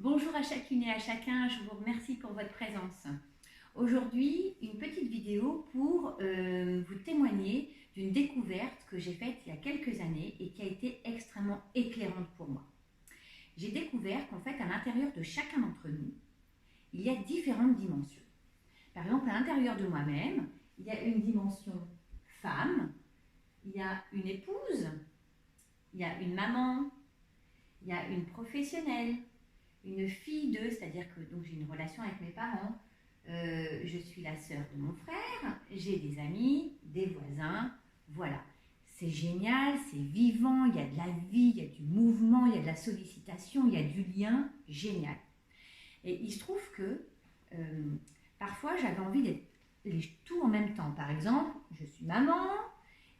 Bonjour à chacune et à chacun, je vous remercie pour votre présence. Aujourd'hui, une petite vidéo pour vous témoigner d'une découverte que j'ai faite il y a quelques années et qui a été extrêmement éclairante pour moi. J'ai découvert qu'en fait, à l'intérieur de chacun d'entre nous, il y a différentes dimensions. Par exemple, à l'intérieur de moi-même, il y a une dimension femme, il y a une épouse, il y a une maman, il y a une professionnelle, une fille d'eux, c'est-à-dire que donc j'ai une relation avec mes parents, je suis la sœur de mon frère, j'ai des amis, des voisins, voilà. C'est génial, c'est vivant, il y a de la vie, il y a du mouvement, il y a de la sollicitation, il y a du lien, génial. Et il se trouve que parfois j'avais envie d'être tout en même temps. Par exemple, je suis maman,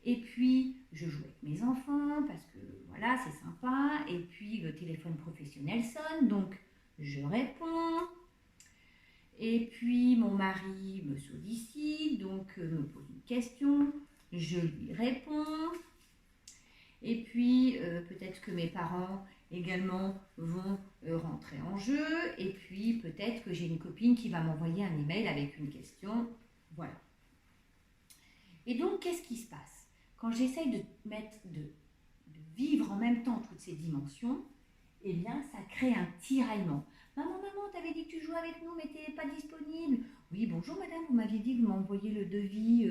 et puis je joue avec mes enfants parce que voilà, c'est sympa. Et puis le téléphone professionnel sonne, donc je réponds. Et puis mon mari me sollicite, donc me pose une question, je lui réponds. Et puis peut-être que mes parents également vont rentrer en jeu. Et puis peut-être que j'ai une copine qui va m'envoyer un email avec une question. Voilà. Et donc qu'est-ce qui se passe? Quand j'essaye de vivre en même temps toutes ces dimensions, eh bien ça crée un tiraillement. Maman, t'avais dit que tu jouais avec nous mais tu n'es pas disponible. Oui, bonjour madame, vous m'aviez dit que vous m'envoyiez le devis.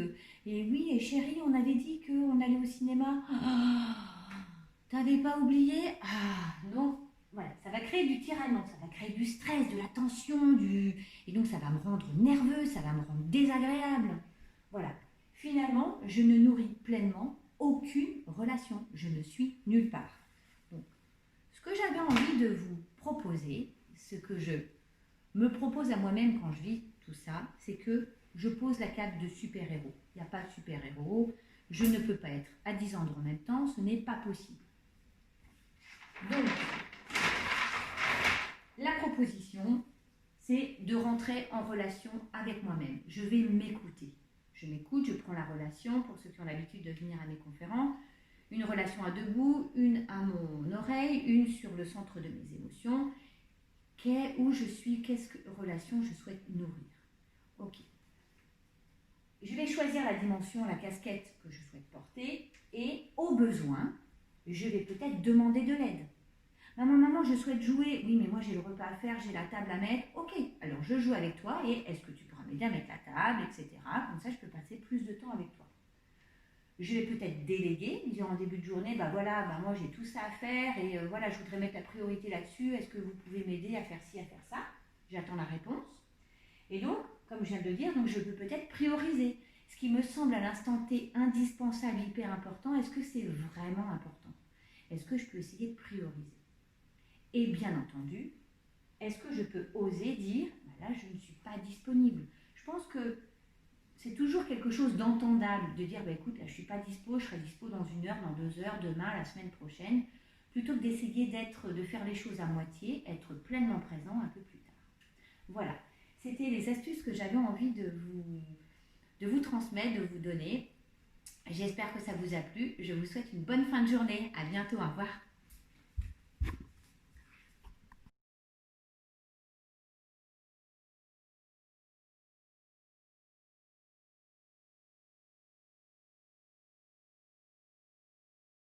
Et oui, et chérie, on avait dit qu'on allait au cinéma. T'avais pas oublié? Ah, non. Voilà, ça va créer du tiraillement, ça va créer du stress, de la tension, et donc ça va me rendre nerveuse, ça va me rendre désagréable. Voilà. Finalement, je ne nourris pleinement aucune relation. Je ne suis nulle part. Donc, ce que j'avais envie de vous proposer, ce que je me propose à moi-même quand je vis tout ça, c'est que je pose la cape de super-héros. Il n'y a pas de super-héros. Je ne peux pas être à 10 endroits en même temps. Ce n'est pas possible. Donc, la proposition, c'est de rentrer en relation avec moi-même. Je vais m'écouter. Je m'écoute, je prends la relation, pour ceux qui ont l'habitude de venir à mes conférences, une relation à deux bouts, une à mon oreille, une sur le centre de mes émotions, où je suis, quelle relation je souhaite nourrir. Ok. Je vais choisir la dimension, la casquette que je souhaite porter, et au besoin, je vais peut-être demander de l'aide. Maman, je souhaite jouer. Oui, mais moi j'ai le repas à faire, j'ai la table à mettre. Ok, alors je joue avec toi et est-ce que tu pourras m'aider à mettre la table, etc. Comme ça, je peux passer plus de temps avec toi. Je vais peut-être déléguer, dire en début de journée, moi j'ai tout ça à faire et voilà, je voudrais mettre la priorité là-dessus. Est-ce que vous pouvez m'aider à faire ci, à faire ça? J'attends la réponse. Et donc, comme je viens de le dire, donc je peux peut-être prioriser. Ce qui me semble à l'instant T indispensable, hyper important, est-ce que c'est vraiment important? Est-ce que je peux essayer de prioriser? Et bien entendu, est-ce que je peux oser dire, là, je ne suis pas disponible? Je pense que c'est toujours quelque chose d'entendable de dire, écoute, là, je ne suis pas dispo, je serai dispo dans 1 heure, dans 2 heures, demain, la semaine prochaine, plutôt que d'essayer de faire les choses à moitié, être pleinement présent un peu plus tard. Voilà, c'était les astuces que j'avais envie de vous transmettre, de vous donner. J'espère que ça vous a plu. Je vous souhaite une bonne fin de journée. À bientôt, au revoir.